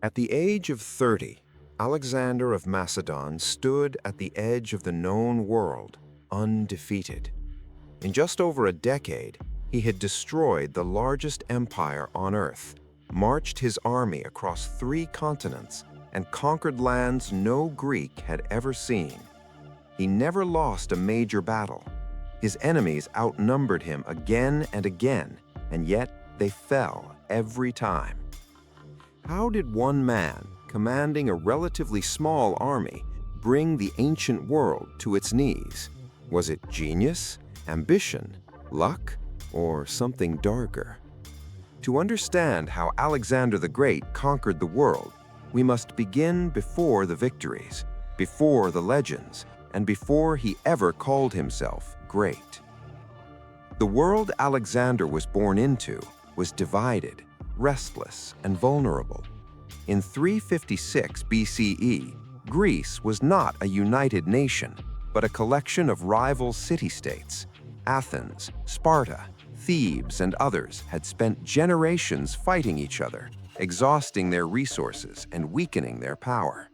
At the age of 30, Alexander of Macedon stood at the edge of the known world, undefeated. In just over a decade, he had destroyed the largest empire on Earth, marched his army across 3 continents, and conquered lands no Greek had ever seen. He never lost a major battle. His enemies outnumbered him again and again, and yet they fell every time. How did one man, commanding a relatively small army, bring the ancient world to its knees? Was it genius, ambition, luck, or something darker? To understand how Alexander the Great conquered the world, we must begin before the victories, before the legends, and before he ever called himself great. The world Alexander was born into was divided, restless, and vulnerable. In 356 BCE, Greece was not a united nation, but a collection of rival city-states. Athens, Sparta, Thebes, and others had spent generations fighting each other, exhausting their resources and weakening their power.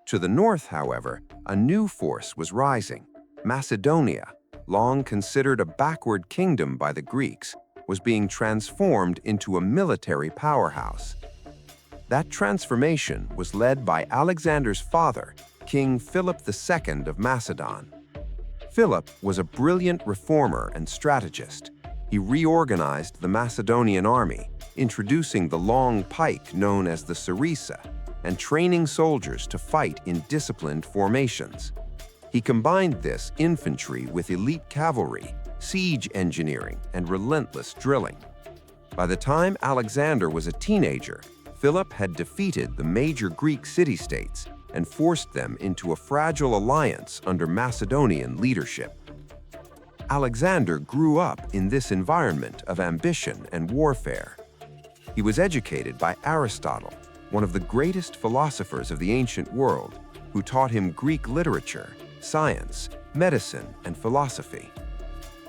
To the north, however, a new force was rising. Macedonia, long considered a backward kingdom by the Greeks, was being transformed into a military powerhouse. That transformation was led by Alexander's father, King Philip II of Macedon. Philip was a brilliant reformer and strategist. He reorganized the Macedonian army, introducing the long pike known as the sarissa, and training soldiers to fight in disciplined formations. He combined this infantry with elite cavalry, siege engineering, and relentless drilling. By the time Alexander was a teenager, Philip had defeated the major Greek city-states and forced them into a fragile alliance under Macedonian leadership. Alexander grew up in this environment of ambition and warfare. He was educated by Aristotle, one of the greatest philosophers of the ancient world, who taught him Greek literature, science, medicine, and philosophy.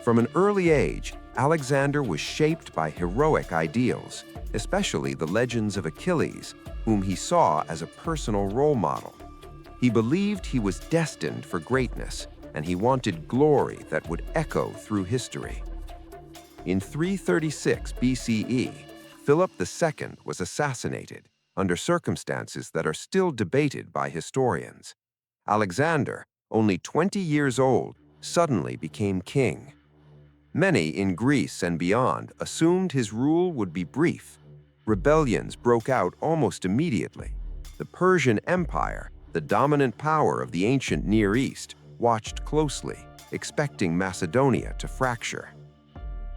From an early age, Alexander was shaped by heroic ideals, especially the legends of Achilles, whom he saw as a personal role model. He believed he was destined for greatness, and he wanted glory that would echo through history. In 336 BCE, Philip II was assassinated under circumstances that are still debated by historians. Alexander, only 20 years old, suddenly became king. Many in Greece and beyond assumed his rule would be brief. Rebellions broke out almost immediately. The Persian Empire, the dominant power of the ancient Near East, watched closely, expecting Macedonia to fracture.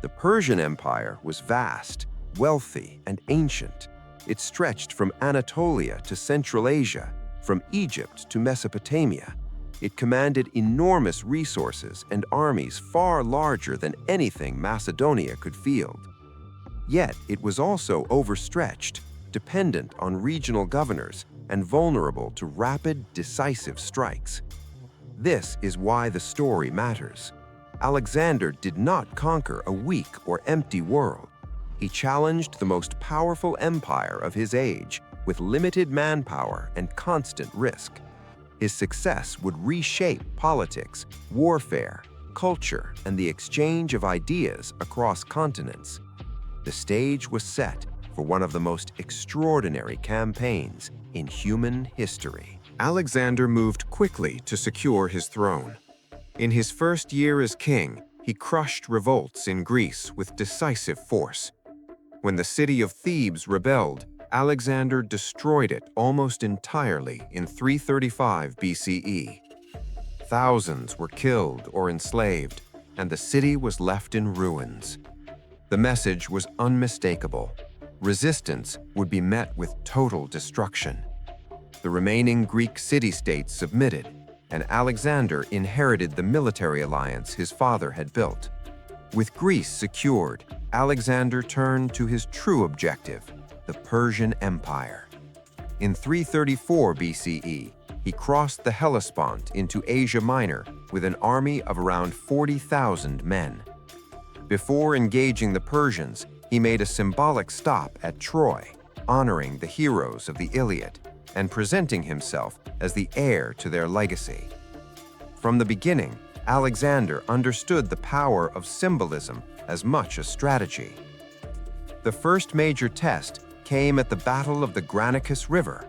The Persian Empire was vast, wealthy, and ancient. It stretched from Anatolia to Central Asia, from Egypt to Mesopotamia. It commanded enormous resources and armies far larger than anything Macedonia could field. Yet it was also overstretched, dependent on regional governors, and vulnerable to rapid, decisive strikes. This is why the story matters. Alexander did not conquer a weak or empty world. He challenged the most powerful empire of his age with limited manpower and constant risk. His success would reshape politics, warfare, culture, and the exchange of ideas across continents. The stage was set for one of the most extraordinary campaigns in human history. Alexander moved quickly to secure his throne. In his first year as king, he crushed revolts in Greece with decisive force. When the city of Thebes rebelled, Alexander destroyed it almost entirely in 335 BCE. Thousands were killed or enslaved, and the city was left in ruins. The message was unmistakable. Resistance would be met with total destruction. The remaining Greek city-states submitted, and Alexander inherited the military alliance his father had built. With Greece secured, Alexander turned to his true objective, the Persian Empire. In 334 BCE, he crossed the Hellespont into Asia Minor with an army of around 40,000 men. Before engaging the Persians, he made a symbolic stop at Troy, honoring the heroes of the Iliad and presenting himself as the heir to their legacy. From the beginning, Alexander understood the power of symbolism as much as strategy. The first major test came at the Battle of the Granicus River.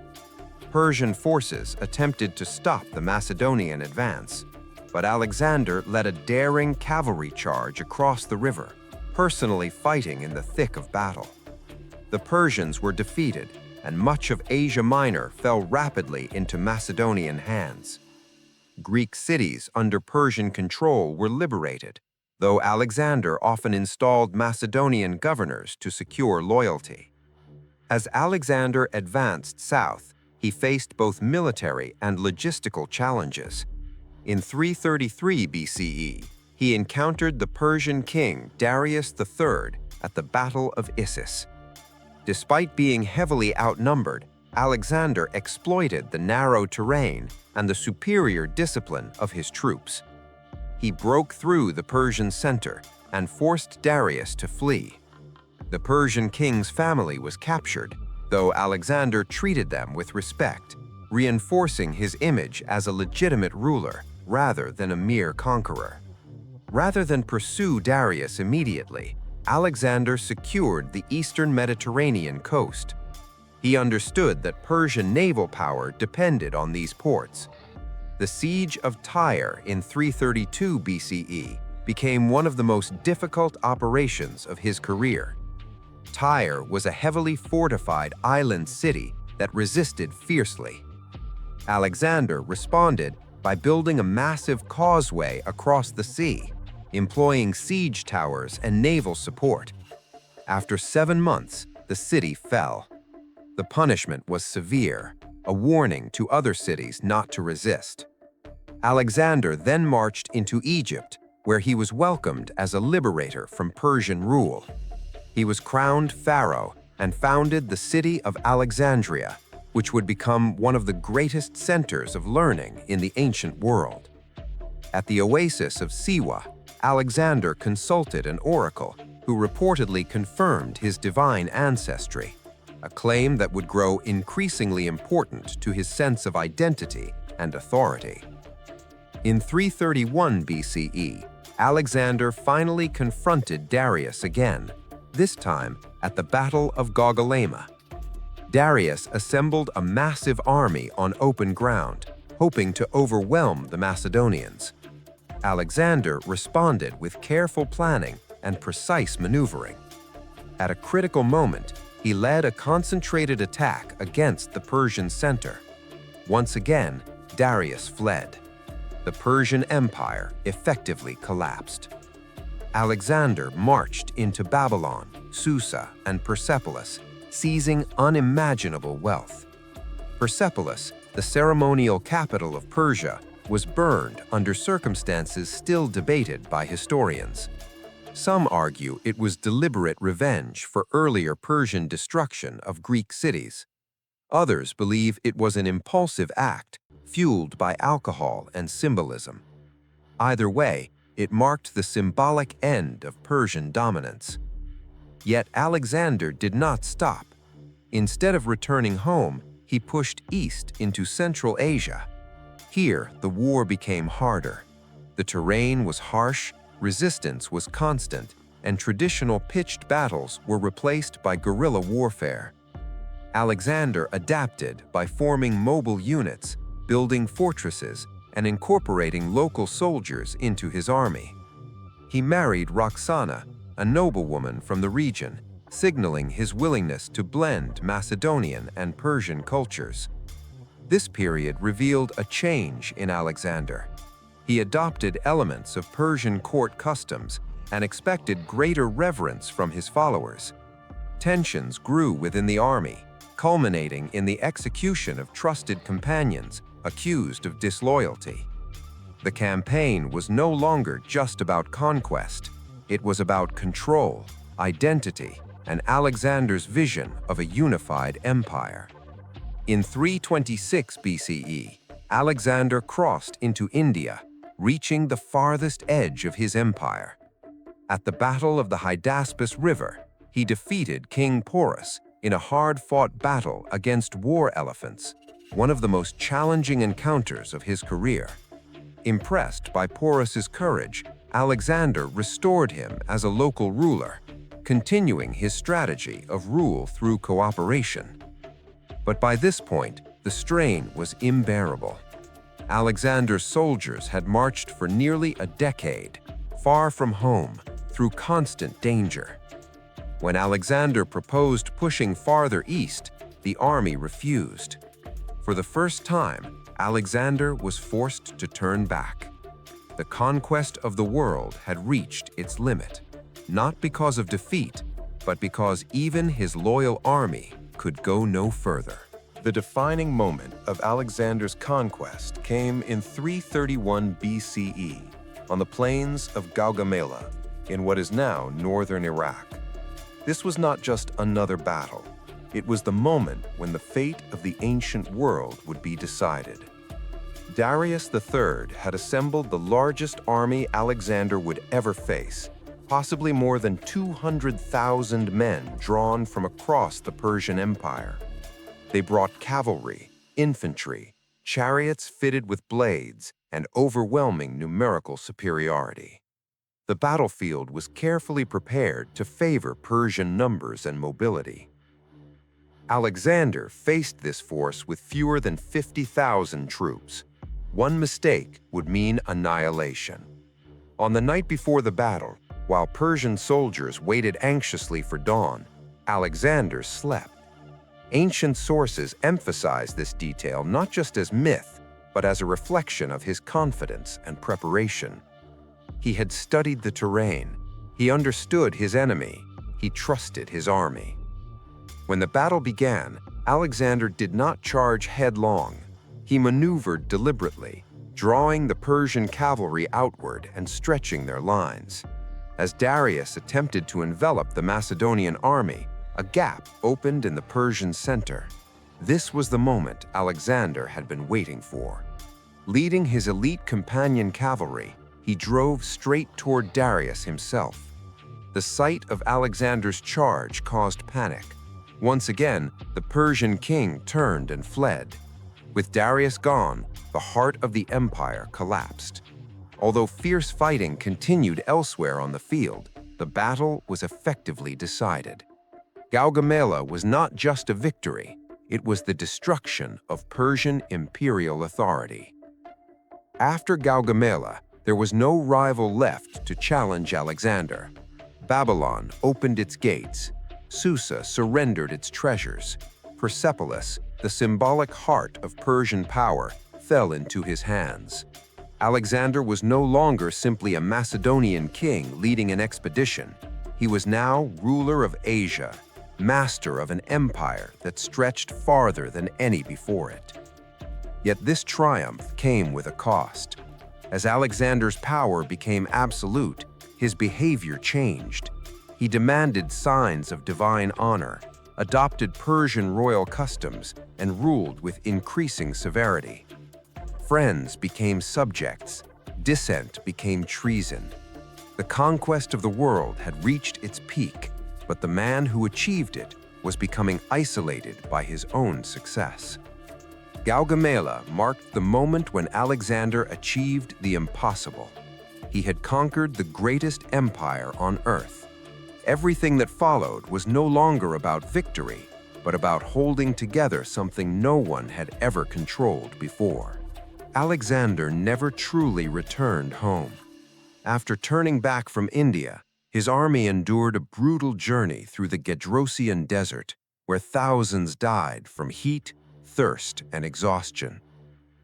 Persian forces attempted to stop the Macedonian advance, but Alexander led a daring cavalry charge across the river, personally fighting in the thick of battle. The Persians were defeated, and much of Asia Minor fell rapidly into Macedonian hands. Greek cities under Persian control were liberated, though Alexander often installed Macedonian governors to secure loyalty. As Alexander advanced south, he faced both military and logistical challenges. In 333 BCE, he encountered the Persian king Darius III at the Battle of Issus. Despite being heavily outnumbered, Alexander exploited the narrow terrain and the superior discipline of his troops. He broke through the Persian center and forced Darius to flee. The Persian king's family was captured, though Alexander treated them with respect, reinforcing his image as a legitimate ruler rather than a mere conqueror. Rather than pursue Darius immediately, Alexander secured the eastern Mediterranean coast. He understood that Persian naval power depended on these ports. The siege of Tyre in 332 BCE became one of the most difficult operations of his career. Tyre was a heavily fortified island city that resisted fiercely. Alexander responded by building a massive causeway across the sea, employing siege towers and naval support. After 7 months, the city fell. The punishment was severe, a warning to other cities not to resist. Alexander then marched into Egypt, where he was welcomed as a liberator from Persian rule. He was crowned pharaoh and founded the city of Alexandria, which would become one of the greatest centers of learning in the ancient world. At the oasis of Siwa, Alexander consulted an oracle who reportedly confirmed his divine ancestry, a claim that would grow increasingly important to his sense of identity and authority. In 331 BCE, Alexander finally confronted Darius again, this time at the Battle of Gaugamela. Darius assembled a massive army on open ground, hoping to overwhelm the Macedonians. Alexander responded with careful planning and precise maneuvering. At a critical moment, he led a concentrated attack against the Persian center. Once again, Darius fled. The Persian Empire effectively collapsed. Alexander marched into Babylon, Susa, and Persepolis, seizing unimaginable wealth. Persepolis, the ceremonial capital of Persia, was burned under circumstances still debated by historians. Some argue it was deliberate revenge for earlier Persian destruction of Greek cities. Others believe it was an impulsive act, fueled by alcohol and symbolism. Either way, it marked the symbolic end of Persian dominance. Yet Alexander did not stop. Instead of returning home, he pushed east into Central Asia. Here, the war became harder. The terrain was harsh, resistance was constant, and traditional pitched battles were replaced by guerrilla warfare. Alexander adapted by forming mobile units, building fortresses, and incorporating local soldiers into his army. He married Roxana, a noblewoman from the region, signaling his willingness to blend Macedonian and Persian cultures. This period revealed a change in Alexander. He adopted elements of Persian court customs and expected greater reverence from his followers. Tensions grew within the army, culminating in the execution of trusted companions accused of disloyalty. The campaign was no longer just about conquest. It was about control, identity, and Alexander's vision of a unified empire. In 326 BCE, Alexander crossed into India, reaching the farthest edge of his empire. At the Battle of the Hydaspes River, he defeated King Porus in a hard-fought battle against war elephants, one of the most challenging encounters of his career. Impressed by Porus's courage, Alexander restored him as a local ruler, continuing his strategy of rule through cooperation. But by this point, the strain was unbearable. Alexander's soldiers had marched for nearly a decade, far from home, through constant danger. When Alexander proposed pushing farther east, the army refused. For the first time, Alexander was forced to turn back. The conquest of the world had reached its limit, not because of defeat, but because even his loyal army could go no further. The defining moment of Alexander's conquest came in 331 BCE on the plains of Gaugamela in what is now northern Iraq. This was not just another battle. It was the moment when the fate of the ancient world would be decided. Darius III had assembled the largest army Alexander would ever face, possibly more than 200,000 men drawn from across the Persian Empire. They brought cavalry, infantry, chariots fitted with blades, and overwhelming numerical superiority. The battlefield was carefully prepared to favor Persian numbers and mobility. Alexander faced this force with fewer than 50,000 troops. One mistake would mean annihilation. On the night before the battle, while Persian soldiers waited anxiously for dawn, Alexander slept. Ancient sources emphasize this detail not just as myth, but as a reflection of his confidence and preparation. He had studied the terrain, he understood his enemy, he trusted his army. When the battle began, Alexander did not charge headlong. He maneuvered deliberately, drawing the Persian cavalry outward and stretching their lines. As Darius attempted to envelop the Macedonian army, a gap opened in the Persian center. This was the moment Alexander had been waiting for. Leading his elite companion cavalry, he drove straight toward Darius himself. The sight of Alexander's charge caused panic. Once again, the Persian king turned and fled. With Darius gone, the heart of the empire collapsed. Although fierce fighting continued elsewhere on the field, the battle was effectively decided. Gaugamela was not just a victory, it was the destruction of Persian imperial authority. After Gaugamela, there was no rival left to challenge Alexander. Babylon opened its gates. Susa surrendered its treasures. Persepolis, the symbolic heart of Persian power, fell into his hands. Alexander was no longer simply a Macedonian king leading an expedition. He was now ruler of Asia, master of an empire that stretched farther than any before it. Yet this triumph came with a cost. As Alexander's power became absolute, his behavior changed. He demanded signs of divine honor, adopted Persian royal customs, and ruled with increasing severity. Friends became subjects, dissent became treason. The conquest of the world had reached its peak, but the man who achieved it was becoming isolated by his own success. Gaugamela marked the moment when Alexander achieved the impossible. He had conquered the greatest empire on earth. Everything that followed was no longer about victory, but about holding together something no one had ever controlled before. Alexander never truly returned home. After turning back from India, his army endured a brutal journey through the Gedrosian desert, where thousands died from heat, thirst, and exhaustion.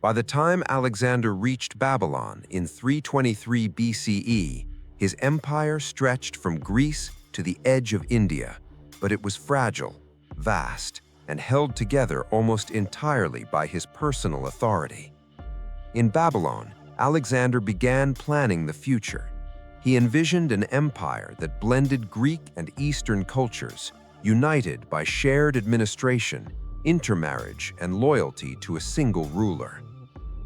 By the time Alexander reached Babylon in 323 BCE, his empire stretched from Greece to the edge of India, but it was fragile, vast, and held together almost entirely by his personal authority. In Babylon, Alexander began planning the future. He envisioned an empire that blended Greek and Eastern cultures, united by shared administration, intermarriage, and loyalty to a single ruler.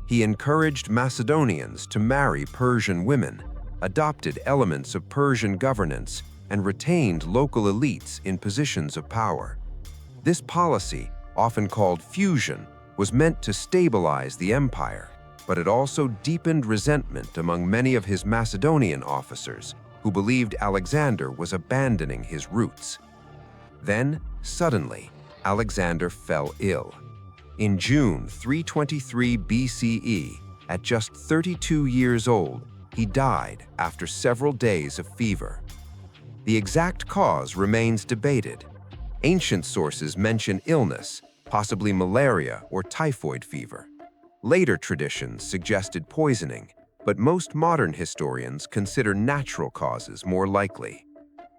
He encouraged Macedonians to marry Persian women, adopted elements of Persian governance, and retained local elites in positions of power. This policy, often called fusion, was meant to stabilize the empire, but it also deepened resentment among many of his Macedonian officers who believed Alexander was abandoning his roots. Then, suddenly, Alexander fell ill. In June 323 BCE, at just 32 years old, he died after several days of fever. The exact cause remains debated. Ancient sources mention illness, possibly malaria or typhoid fever. Later traditions suggested poisoning, but most modern historians consider natural causes more likely.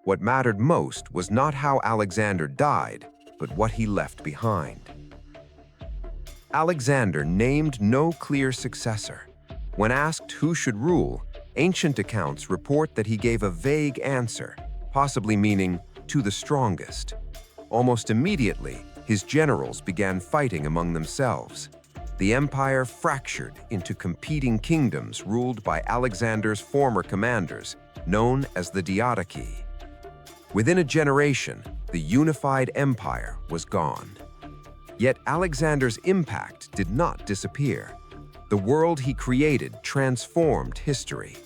What mattered most was not how Alexander died, but what he left behind. Alexander named no clear successor. When asked who should rule, ancient accounts report that he gave a vague answer, possibly meaning, "to the strongest." Almost immediately, his generals began fighting among themselves. The empire fractured into competing kingdoms ruled by Alexander's former commanders, known as the Diadochi. Within a generation, the unified empire was gone. Yet Alexander's impact did not disappear. The world he created transformed history.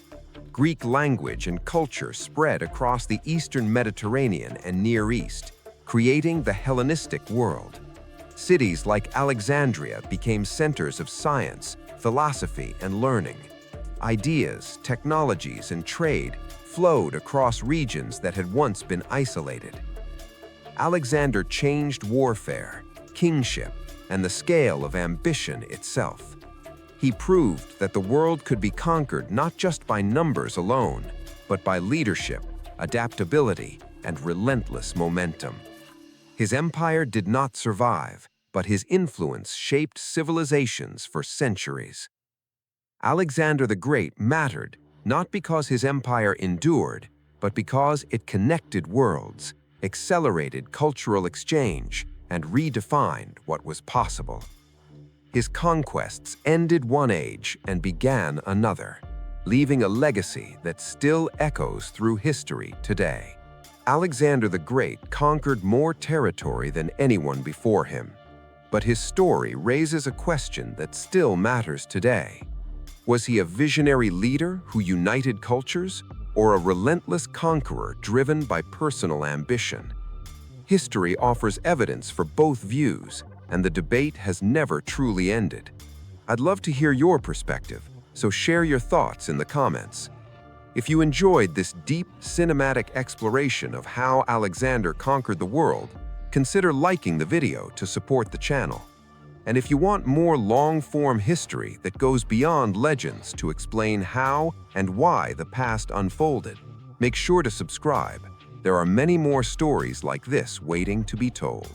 Greek language and culture spread across the Eastern Mediterranean and Near East, creating the Hellenistic world. Cities like Alexandria became centers of science, philosophy, and learning. Ideas, technologies, and trade flowed across regions that had once been isolated. Alexander changed warfare, kingship, and the scale of ambition itself. He proved that the world could be conquered not just by numbers alone, but by leadership, adaptability, and relentless momentum. His empire did not survive, but his influence shaped civilizations for centuries. Alexander the Great mattered not because his empire endured, but because it connected worlds, accelerated cultural exchange, and redefined what was possible. His conquests ended one age and began another, leaving a legacy that still echoes through history today. Alexander the Great conquered more territory than anyone before him, but his story raises a question that still matters today. Was he a visionary leader who united cultures, or a relentless conqueror driven by personal ambition? History offers evidence for both views, and the debate has never truly ended. I'd love to hear your perspective, so share your thoughts in the comments. If you enjoyed this deep, cinematic exploration of how Alexander conquered the world, consider liking the video to support the channel. And if you want more long-form history that goes beyond legends to explain how and why the past unfolded, make sure to subscribe. There are many more stories like this waiting to be told.